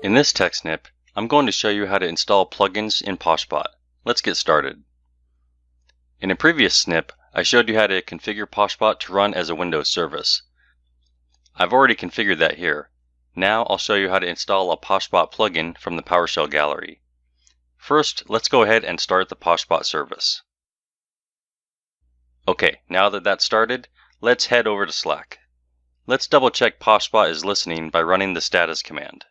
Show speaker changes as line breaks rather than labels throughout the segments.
In this tech snip, I'm going to show you how to install plugins in PoshBot. Let's get started. In a previous snip, I showed you how to configure PoshBot to run as a Windows service. I've already configured that here. Now I'll show you how to install a PoshBot plugin from the PowerShell gallery. First, let's go ahead and start the PoshBot service. Okay, now that that's started, let's head over to Slack. Let's double check PoshBot is listening by running the status command.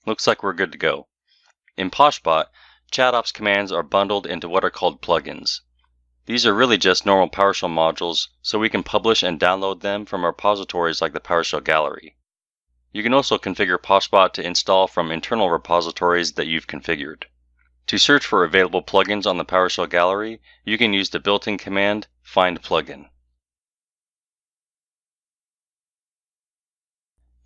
Looks like we're good to go. In PoshBot, ChatOps commands are bundled into what are called plugins. These are really just normal PowerShell modules, so we can publish and download them from repositories like the PowerShell gallery. You can also configure PoshBot to install from internal repositories that you've configured. To search for available plugins on the PowerShell gallery, you can use the built-in command find plugin.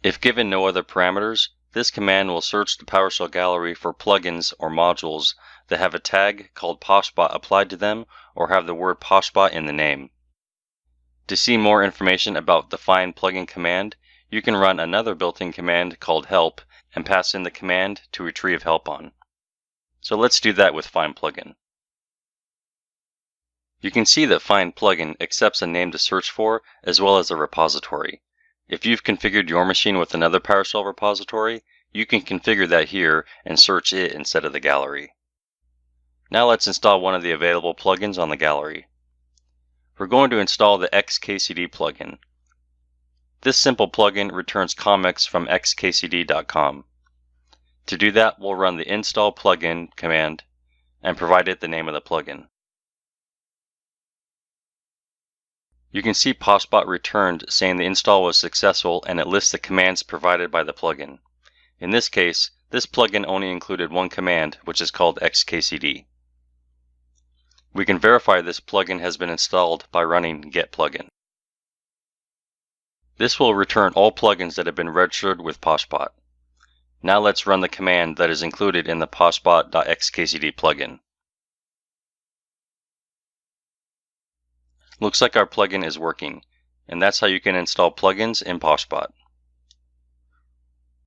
If given no other parameters, this command will search the PowerShell gallery for plugins or modules that have a tag called PoshBot applied to them or have the word PoshBot in the name. To see more information about the find plugin command, you can run another built-in command called help and pass in the command to retrieve help on. So let's do that with find plugin. You can see that find plugin accepts a name to search for as well as a repository. If you've configured your machine with another PowerShell repository, you can configure that here and search it instead of the gallery. Now let's install one of the available plugins on the gallery. We're going to install the xkcd plugin. This simple plugin returns comics from xkcd.com. To do that, we'll run the install plugin command and provide it the name of the plugin. You can see PoshBot returned saying the install was successful and it lists the commands provided by the plugin. In this case, this plugin only included one command, which is called xkcd. We can verify this plugin has been installed by running get plugin. This will return all plugins that have been registered with PoshBot. Now let's run the command that is included in the poshbot.xkcd plugin. Looks like our plugin is working, and that's how you can install plugins in PoshBot.